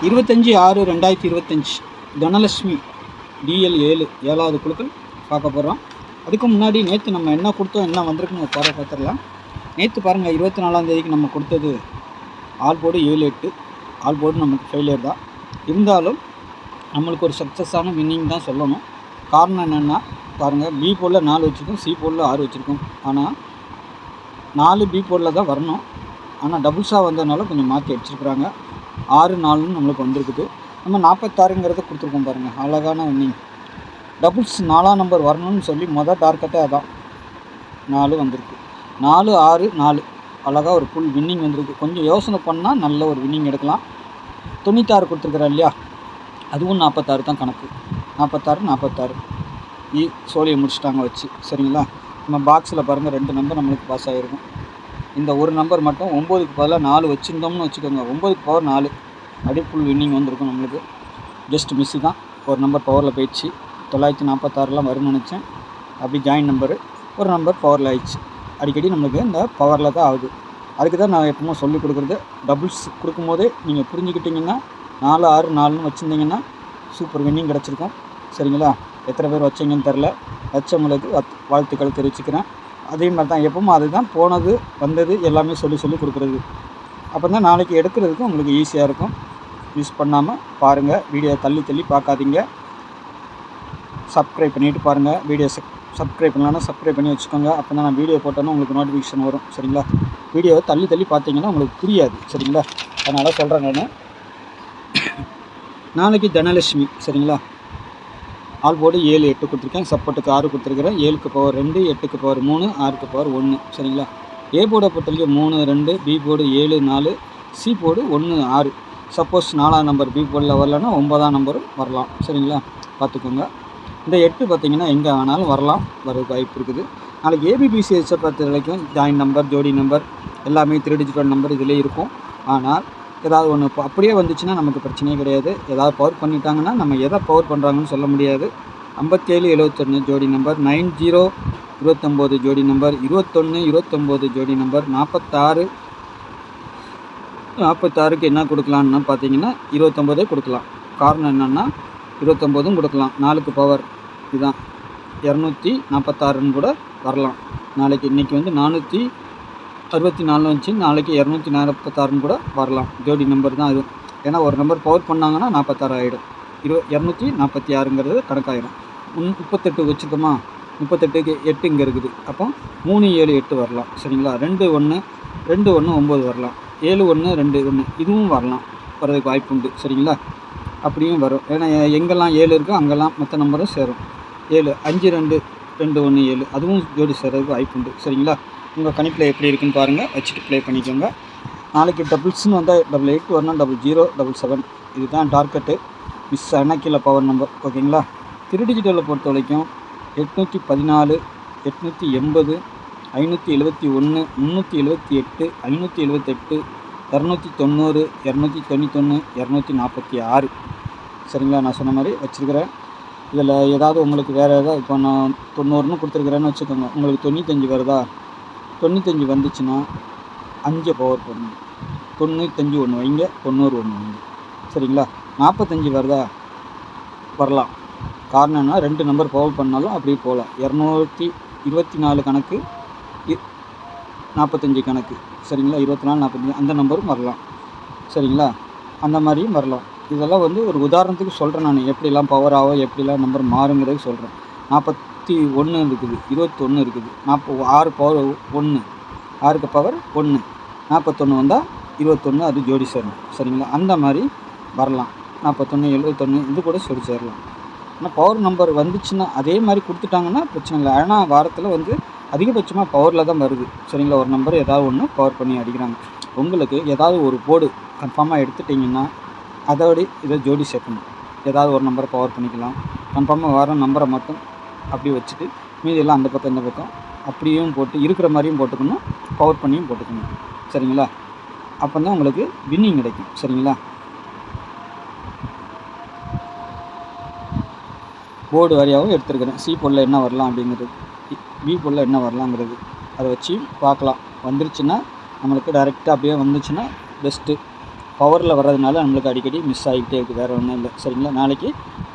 25/6/2025 Dhanalakshmi DL 7 7வது குழுக்கள் பார்க்க போகிறோம். அதுக்கு முன்னாடி நேற்று நம்ம என்ன கொடுத்தோம், என்ன வந்திருக்குன்னு பார்த்துடலாம். நேற்று பாருங்கள், 24ஆம் தேதிக்கு நம்ம கொடுத்தது ஆல் போர்டு 7-8. ஆல் போர்டு நமக்கு ஃபெயிலியர் தான். இருந்தாலும் நம்மளுக்கு ஒரு சக்ஸஸான வின்னிங் தான் சொல்லணும். காரணம் என்னென்னா பாருங்கள், பி போர்டில் 4 வச்சுருக்கோம், சி போர்டில் 6 வச்சுருக்கோம். ஆனால் 4 பி போர்டில் தான் வரணும். ஆனால் டபுள்ஸாக வந்ததுனால கொஞ்சம் மாற்றி அடிச்சிருக்கிறாங்க. 6-4ன்னு நம்மளுக்கு வந்திருக்குது. நம்ம 46ங்கிறத கொடுத்துருக்கோம் பாருங்கள், அழகான வின்னிங். டபுள்ஸ் 4ஆம் நம்பர் வரணும்னு சொல்லி மொதல் டார்கெட்டே அதான். 4 வந்திருக்கு. 4-6-4 அழகாக ஒரு ஃபுல் வின்னிங் வந்திருக்கு. கொஞ்சம் யோசனை பண்ணால் நல்ல ஒரு வின்னிங் எடுக்கலாம். 96 கொடுத்துருக்குறேன் இல்லையா, அதுவும் 46 தான் கணக்கு. 46-46 சோழியை முடிச்சிட்டாங்க வச்சு. சரிங்களா, நம்ம பாக்ஸில் பாருங்கள் 2 நம்பர் நம்மளுக்கு பாஸ் ஆகிருக்கும். இந்த ஒரு நம்பர் மட்டும் 9க்கு பதிலாக 4 வச்சுருந்தோம்னு வச்சுக்கோங்க, 9க்கு பவர் 4 அப்படியே ஃபுல் வின்னிங் வந்திருக்கும் நம்மளுக்கு. ஜஸ்ட் மிஸ்ஸு தான், ஒரு நம்பர் பவரில் போயிடுச்சு. 946லாம் வரும்னு நினச்சேன். அப்படி ஜாயின் நம்பரு ஒரு நம்பர் பவரில் ஆயிடுச்சு. அடிக்கடி நம்மளுக்கு இந்த பவரில் தான் ஆகுது. அதுக்கு தான் நான் எப்பவுமே சொல்லிக் கொடுக்குறது, டபுள்ஸ் கொடுக்கும்போதே நீங்கள் புரிஞ்சுக்கிட்டிங்கன்னா 4-6-4ன்னு வச்சுருந்தீங்கன்னா சூப்பர் வின்னிங் கிடச்சிருக்கும். சரிங்களா, எத்தனை பேர் வச்சிங்கன்னு தெரில, வச்சவங்களுக்கு வாழ்த்துக்கள் தெரிவிச்சுக்கிறேன். அதே மாதிரி தான் எப்பவும் அதுதான் போனது வந்தது எல்லாமே சொல்லி கொடுக்குறது. அப்போ தான் நாளைக்கு எடுக்கிறதுக்கு உங்களுக்கு ஈஸியாக இருக்கும். மிஸ் பண்ணாமல் பாருங்கள், வீடியோ தள்ளி பார்க்காதீங்க. சப்ஸ்கிரைப் பண்ணிவிட்டு பாருங்கள். வீடியோ சப்ஸ்கிரைப் பண்ணலான்னா சப்ஸ்கிரைப் பண்ணி வச்சுக்கோங்க. அப்போ தான் நான் வீடியோ போட்டோன்னா உங்களுக்கு நோட்டிஃபிகேஷன் வரும். சரிங்களா, வீடியோவை தள்ளி பார்த்தீங்கன்னா உங்களுக்கு புரியாது. சரிங்களா, அதனால் சொல்கிறேன் நான். நாளைக்கு தனலட்சுமி. சரிங்களா, ஆல் போர்டு 7-8 கொடுத்துருக்கேன். சப்போர்ட்டுக்கு 6 கொடுத்துருக்குறேன். 7க்கு பவர் 2, 8க்கு பவர் 3, 6க்கு பவர் 1. சரிங்களா, ஏ போர்டை பொறுத்தவரைக்கும் 3-2, B board 7-4, C board 1-6. Suppose 4ஆம் நம்பர் பி போர்டில் வரலன்னா 9ஆம் நம்பரும் வரலாம். சரிங்களா, பார்த்துக்கோங்க. இந்த 8 பார்த்திங்கன்னா எங்கே வேணாலும் வரலாம், வரதுக்கு வாய்ப்பு இருக்குது. நாளைக்கு ஏபிபிசிஎச்சை பொறுத்த வரைக்கும் ஜாயின் நம்பர், ஜோடி நம்பர் எல்லாமே 3 டிஜிட்டல் நம்பர் இதிலே இருக்கும். ஆனால் ஏதாவது ஒன்று இப்போ அப்படியே வந்துச்சுன்னா நமக்கு பிரச்சனையே கிடையாது. ஏதாவது பவர் பண்ணிட்டாங்கன்னா நம்ம எதை பவர் பண்ணுறாங்கன்னு சொல்ல முடியாது. 57-71 ஜோடி நம்பர், 90-29 ஜோடி நம்பர், 21-29 ஜோடி நம்பர், 46-46க்கு என்ன கொடுக்கலான்னு பார்த்தீங்கன்னா 29 கொடுக்கலாம். காரணம் என்னென்னா 29 கொடுக்கலாம். 4க்கு பவர் இதுதான் 246ன்னு கூட வரலாம். நாளைக்கு இன்றைக்கி வந்து 464 வந்துச்சு, நாளைக்கு 246ன்னு கூட வரலாம். ஜோடி நம்பர் தான் இது. ஏன்னா ஒரு நம்பர் பவர் பண்ணாங்கன்னா 46 ஆகிடும். 246ங்கிறது கணக்காயிடும். 38 வச்சுக்கோமா, 38க்கு 8 இங்கே இருக்குது. அப்போ 3-7-8 வரலாம். சரிங்களா, 2-1-2-1-9 வரலாம். 7-1-2-1 இதுவும் வரலாம், வரதுக்கு வாய்ப்பு உண்டு. சரிங்களா, அப்படியும் வரும். ஏன்னா எங்கெல்லாம் 7 இருக்கோ அங்கெல்லாம் மற்ற நம்பரும் சேரும். 7 5-2-2-1-7 அதுவும் ஜோடி சேர்றதுக்கு வாய்ப்பு உண்டு. சரிங்களா, உங்கள் கணிப்பில் எப்படி இருக்குன்னு பாருங்கள், வச்சுட்டு ப்ளே பண்ணிக்கோங்க. நாளைக்கு டபுள்ஸ்னு வந்தால் 88 வரணும், 00, 77 இதுதான் டார்கெட்டு. மிஸ் ஆனால் கீழே பவர் நம்பர். ஓகேங்களா, 3 டிஜிட்டலில் பொறுத்த வரைக்கும் 814, 880, 571, 378, 578, 290, 291, 246. சரிங்களா, நான் சொன்ன மாதிரி வச்சுருக்கிறேன். இதில் ஏதாவது உங்களுக்கு வேறு ஏதாவது இப்போ நான் 90ன்னு கொடுத்துருக்குறேன்னு வச்சுக்கோங்க, உங்களுக்கு 95 வருதா, 95 வந்துச்சுன்னா 5 பவர் பண்ணணும். 95 ஒன்று வைங்க, 90 ஒன்று வைங்க. சரிங்களா, 45 வருதா, வரலாம். காரணம் என்ன, 2 நம்பர் பவர் பண்ணாலும் அப்படியே போகலாம். 224 கணக்கு, 45 கணக்கு. சரிங்களா, 24, 45 அந்த நம்பரும் வரலாம். சரிங்களா, அந்த மாதிரியும் வரலாம். இதெல்லாம் வந்து ஒரு உதாரணத்துக்கு சொல்கிறேன் நான், எப்படிலாம் பவர் ஆகும், எப்படிலாம் நம்பர் மாறுங்கிறது சொல்கிறேன். 41 இருக்குது, 21 இருக்குது, 6 பவர் 1, 6க்கு பவர் 1, 41 வந்தால் 21 அது ஜோடி சேரணும். சரிங்களா, அந்த மாதிரி வரலாம். 41, 71 இது கூட சொல்லி சேரலாம். ஆனால் பவர் நம்பர் வந்துச்சுன்னா அதே மாதிரி கொடுத்துட்டாங்கன்னா பிரச்சனை இல்லை. ஆனால் வாரத்தில் வந்து அதிகபட்சமாக பவரில் தான் வருது. சரிங்களா, ஒரு நம்பர் ஏதாவது ஒன்று பவர் பண்ணி அடிக்கிறாங்க. உங்களுக்கு ஏதாவது ஒரு போர்டு கன்ஃபார்மாக எடுத்துட்டிங்கன்னா அதோடு இதை ஜோடி சேர்க்கணும். ஏதாவது ஒரு நம்பரை பவர் பண்ணிக்கலாம். கன்ஃபார்மாக வர நம்பரை மட்டும் அப்படி வச்சுட்டு மீதியெல்லாம் அந்த பக்கம் இந்த பக்கம் அப்படியும் போட்டு இருக்கிற மாதிரியும் போட்டுக்கணும், பவர் பண்ணியும் போட்டுக்கணும். சரிங்களா, அப்போ தான் உங்களுக்கு வின்னிங் கிடைக்கும். சரிங்களா, போர்டு வரியாகவும் எடுத்துருக்கிறேன். சி போர்டில் என்ன வரலாம் அப்படிங்கிறது, பி போர்டில் என்ன வரலாங்கிறது அதை வச்சு பார்க்கலாம். வந்துருச்சுன்னா நம்மளுக்கு டைரெக்டாக அப்படியே வந்துச்சுன்னா பெஸ்ட்டு. பவரில் வர்றதுனால நம்மளுக்கு அடிக்கடி மிஸ் ஆகிக்கிட்டே இருக்குது, வேறு ஒன்றும் இல்லை. சரிங்களா? நாளைக்கு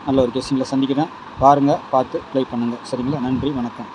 நல்ல ஒரு கெஸ்ஸிங்கில் சந்திக்கிறேன். பாருங்கள், பார்த்து ப்ளே பண்ணுங்கள். சரிங்களா? நன்றி, வணக்கம்.